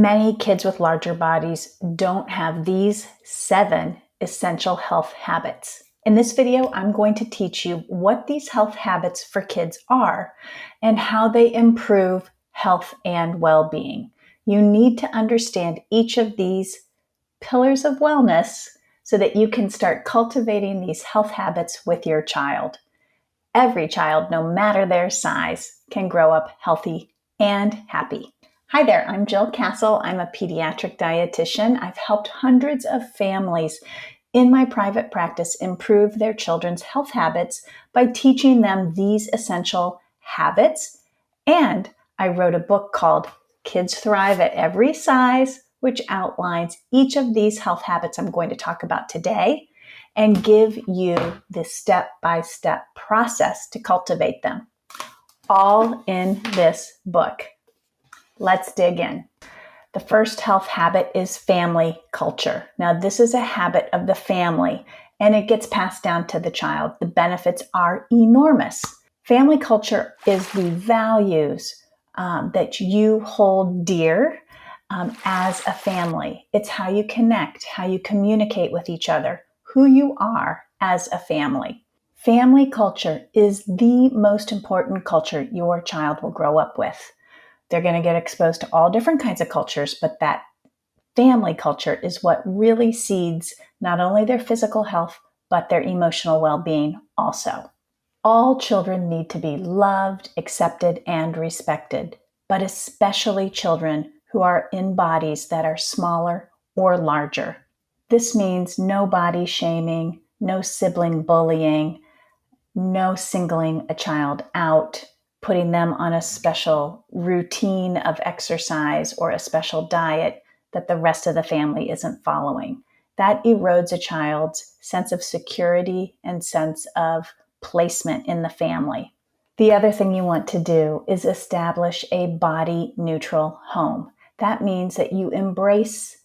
Many kids with larger bodies don't have these 7 essential health habits. In this video, I'm going to teach you what these health habits for kids are and how they improve health and well-being. You need to understand each of these pillars of wellness so that you can start cultivating these health habits with your child. Every child, no matter their size, can grow up healthy and happy. Hi there, I'm Jill Castle. I'm a pediatric dietitian. I've helped hundreds of families in my private practice improve their children's health habits by teaching them these essential habits. And I wrote a book called Kids Thrive at Every Size, which outlines each of these health habits I'm going to talk about today and give you the step-by-step process to cultivate them, all in this book. Let's dig in. The first health habit is family culture. Now, this is a habit of the family, and it gets passed down to the child. The benefits are enormous. Family culture is the values that you hold dear as a family. It's how you connect, how you communicate with each other, who you are as a family. Family culture is the most important culture your child will grow up with. They're going to get exposed to all different kinds of cultures, but that family culture is what really seeds not only their physical health, but their emotional well-being also. All children need to be loved, accepted, and respected, but especially children who are in bodies that are smaller or larger. This means no body shaming, no sibling bullying, no singling a child out, putting them on a special routine of exercise or a special diet that the rest of the family isn't following. That erodes a child's sense of security and sense of placement in the family. The other thing you want to do is establish a body-neutral home. That means that you embrace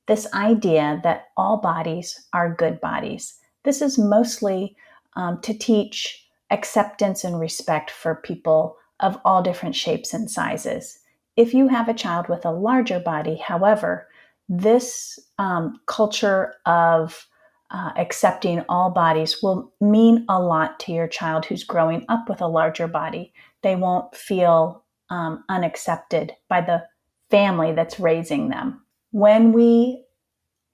this idea that all bodies are good bodies. This is mostly to teach acceptance and respect for people of all different shapes and sizes. If you have a child with a larger body, however, this culture of accepting all bodies will mean a lot to your child who's growing up with a larger body. They won't feel unaccepted by the family that's raising them. When we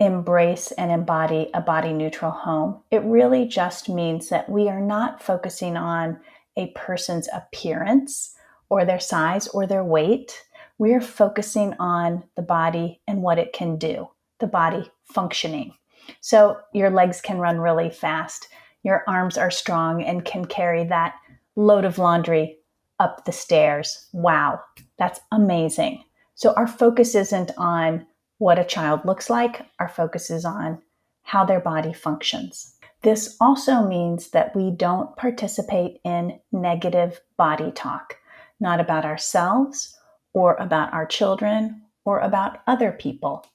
embrace and embody a body-neutral home, it really just means that we are not focusing on a person's appearance or their size or their weight. We are focusing on the body and what it can do, the body functioning. So your legs can run really fast. Your arms are strong and can carry that load of laundry up the stairs. Wow, that's amazing. So our focus isn't on what a child looks like. Our focus is on how their body functions. This also means that we don't participate in negative body talk, not about ourselves or about our children or about other people.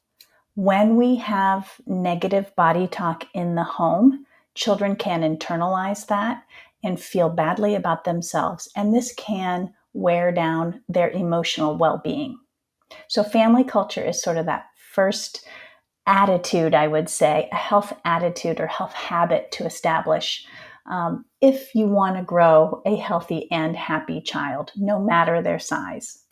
When we have negative body talk in the home, children can internalize that and feel badly about themselves, and this can wear down their emotional well-being. So family culture is sort of that first attitude, I would say, a health attitude or health habit to establish if you want to grow a healthy and happy child, no matter their size.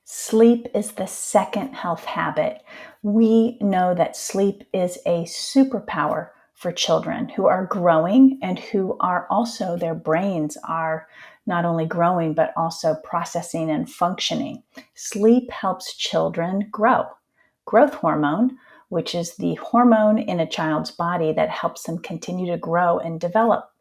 Sleep is the second health habit. We know that sleep is a superpower for children who are growing and who are also, their brains are not only growing, but also processing and functioning. Sleep helps children grow. Growth hormone, which is the hormone in a child's body that helps them continue to grow and develop,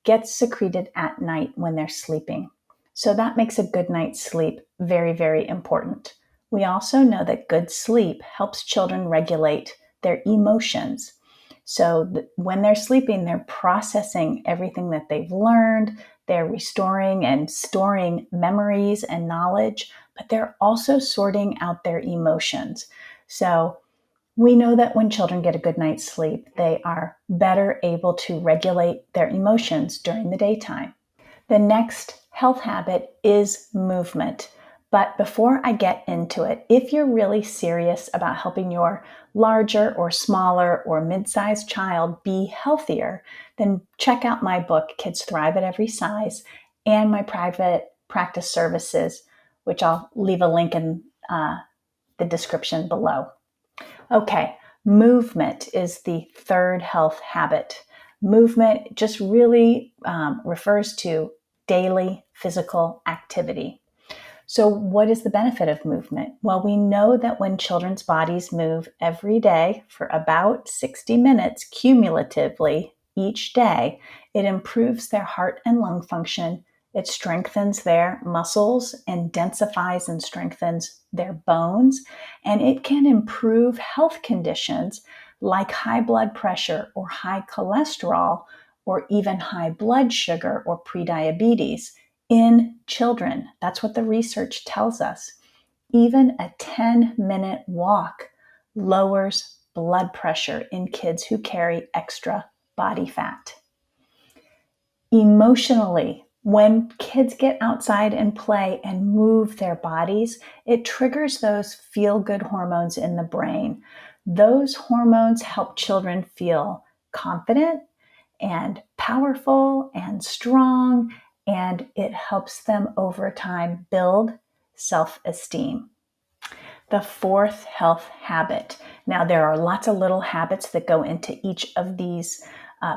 gets secreted at night when they're sleeping. So that makes a good night's sleep very, very important. We also know that good sleep helps children regulate their emotions. So when they're sleeping, they're processing everything that they've learned, they're restoring and storing memories and knowledge, but they're also sorting out their emotions. So we know that when children get a good night's sleep, they are better able to regulate their emotions during the daytime. The next health habit is movement, But before I get into it, if you're really serious about helping your larger or smaller or mid-sized child be healthier, then check out my book, Kids Thrive at Every Size, and my private practice services, which I'll leave a link in the description below. Okay, movement is the third health habit. Movement just really refers to daily physical activity. So, what is the benefit of movement? Well, we know that when children's bodies move every day for about 60 minutes cumulatively each day, it improves their heart and lung function. It strengthens their muscles and densifies and strengthens their bones. And it can improve health conditions like high blood pressure or high cholesterol or even high blood sugar or prediabetes in children. That's what the research tells us. Even a 10-minute walk lowers blood pressure in kids who carry extra body fat. Emotionally, when kids get outside and play and move their bodies, it triggers those feel-good hormones in the brain. Those hormones help children feel confident and powerful and strong, and it helps them over time build self-esteem. The fourth health habit. Now, there are lots of little habits that go into each of these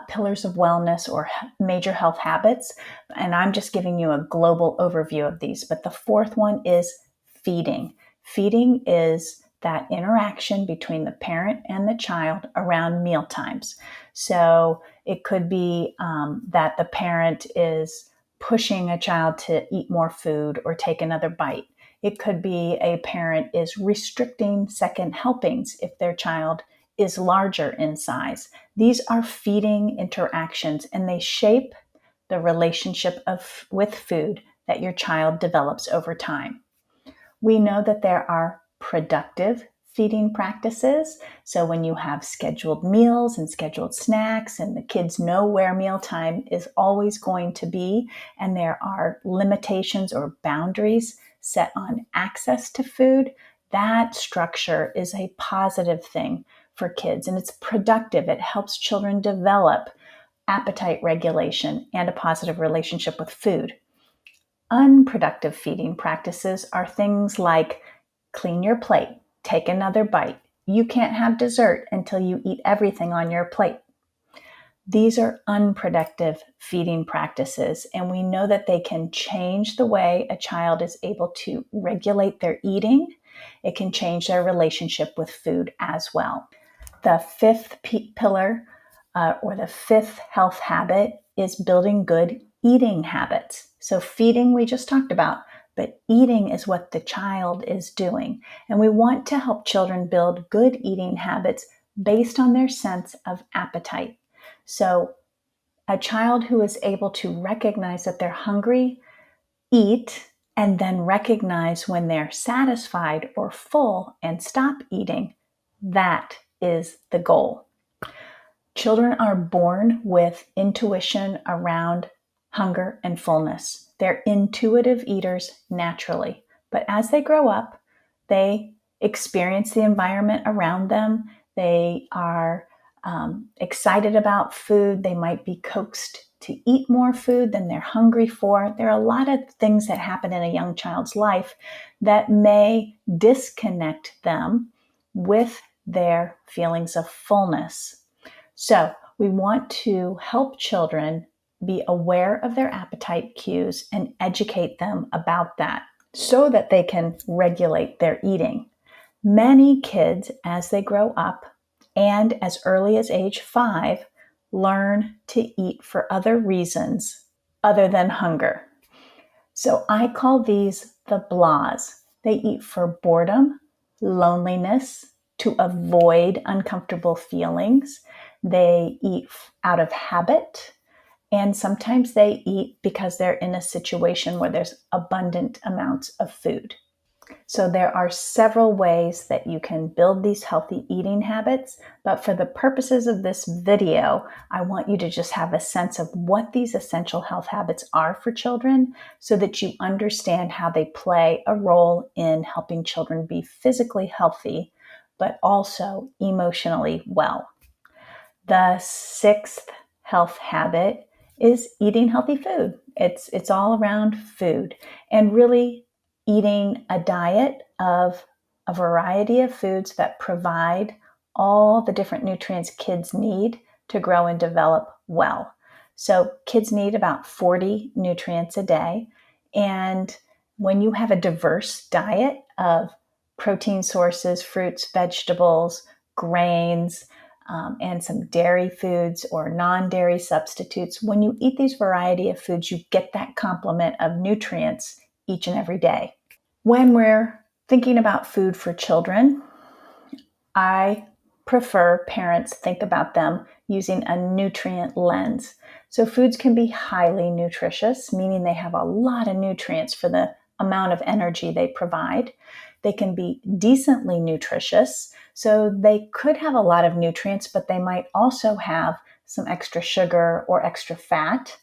pillars of wellness or major health habits, and I'm just giving you a global overview of these. But the fourth one is feeding. Feeding is that interaction between the parent and the child around meal times. So it could be that the parent is pushing a child to eat more food or take another bite. It could be a parent is restricting second helpings if their child is larger in size. These are feeding interactions, and they shape the relationship with food that your child develops over time. We know that there are productive feeding practices. So when you have scheduled meals and scheduled snacks, and the kids know where mealtime is always going to be, and there are limitations or boundaries set on access to food, that structure is a positive thing for kids, and it's productive. It helps children develop appetite regulation and a positive relationship with food. Unproductive feeding practices are things like clean your plate, take another bite. You can't have dessert until you eat everything on your plate. These are unproductive feeding practices, and we know that they can change the way a child is able to regulate their eating. It can change their relationship with food as well. The fifth pillar or the fifth health habit is building good eating habits. So feeding we just talked about, but eating is what the child is doing. And we want to help children build good eating habits based on their sense of appetite. So a child who is able to recognize that they're hungry, eat, and then recognize when they're satisfied or full and stop eating, that is the goal. Children are born with intuition around hunger and fullness. They're intuitive eaters naturally, but as they grow up, they experience the environment around them. They are excited about food. They might be coaxed to eat more food than they're hungry for. There are a lot of things that happen in a young child's life that may disconnect them with their feelings of fullness. So we want to help children be aware of their appetite cues and educate them about that so that they can regulate their eating. Many kids, as they grow up and as early as age 5, learn to eat for other reasons other than hunger. So I call these the blahs. They eat for boredom, loneliness, to avoid uncomfortable feelings. They eat out of habit, and sometimes they eat because they're in a situation where there's abundant amounts of food. So there are several ways that you can build these healthy eating habits, but for the purposes of this video, I want you to just have a sense of what these essential health habits are for children so that you understand how they play a role in helping children be physically healthy, but also emotionally well. The sixth health habit is eating healthy food. It's all around food and really eating a diet of a variety of foods that provide all the different nutrients kids need to grow and develop well. So kids need about 40 nutrients a day. And when you have a diverse diet of protein sources, fruits, vegetables, grains, and some dairy foods or non-dairy substitutes. When you eat these variety of foods, you get that complement of nutrients each and every day. When we're thinking about food for children, I prefer parents think about them using a nutrient lens. So foods can be highly nutritious, meaning they have a lot of nutrients for the amount of energy they provide. They can be decently nutritious, so they could have a lot of nutrients, but they might also have some extra sugar or extra fat.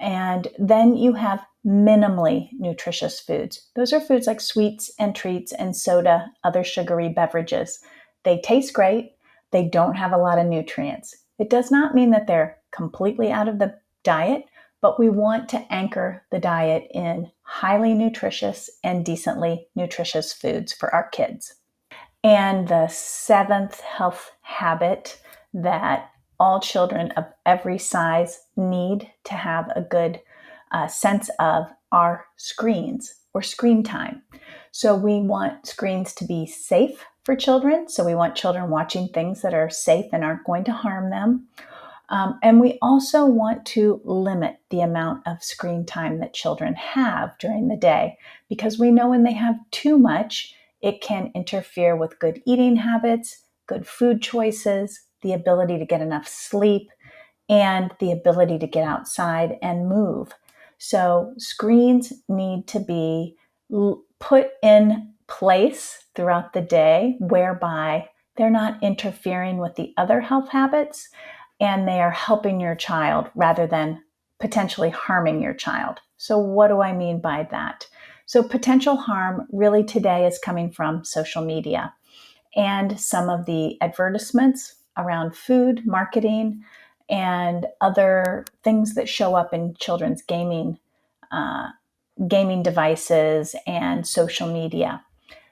And then you have minimally nutritious foods. Those are foods like sweets and treats and soda, other sugary beverages. They taste great. They don't have a lot of nutrients. It does not mean that they're completely out of the diet, but we want to anchor the diet in highly nutritious and decently nutritious foods for our kids. And the seventh health habit that all children of every size need to have a good sense of are screens or screen time. So we want screens to be safe for children. So we want children watching things that are safe and aren't going to harm them. And we also want to limit the amount of screen time that children have during the day, because we know when they have too much, it can interfere with good eating habits, good food choices, the ability to get enough sleep, and the ability to get outside and move. So screens need to be put in place throughout the day whereby they're not interfering with the other health habits and they are helping your child rather than potentially harming your child. So what do I mean by that? So potential harm really today is coming from social media and some of the advertisements around food, marketing, and other things that show up in children's gaming devices and social media.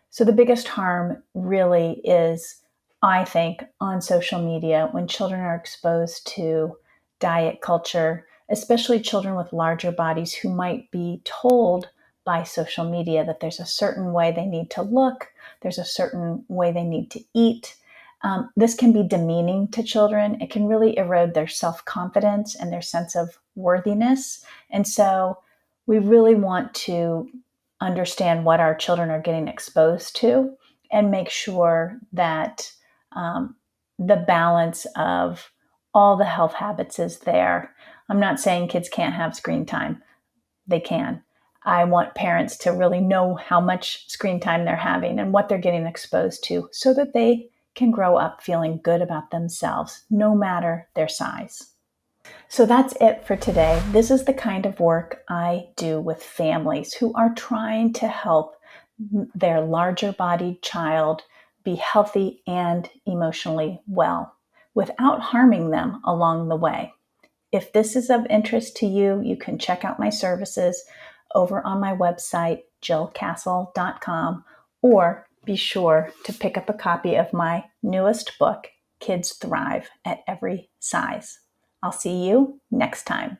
So the biggest harm really is, I think, on social media when children are exposed to diet culture, especially children with larger bodies who might be told by social media that there's a certain way they need to look, there's a certain way they need to eat. This can be demeaning to children. It can really erode their self-confidence and their sense of worthiness. And so we really want to understand what our children are getting exposed to and make sure that the balance of all the health habits is there. I'm not saying kids can't have screen time. They can. I want parents to really know how much screen time they're having and what they're getting exposed to so that they can grow up feeling good about themselves, no matter their size. So that's it for today. This is the kind of work I do with families who are trying to help their larger bodied child be healthy and emotionally well without harming them along the way. If this is of interest to you, you can check out my services over on my website, jillcastle.com, or be sure to pick up a copy of my newest book, Kids Thrive at Every Size. I'll see you next time.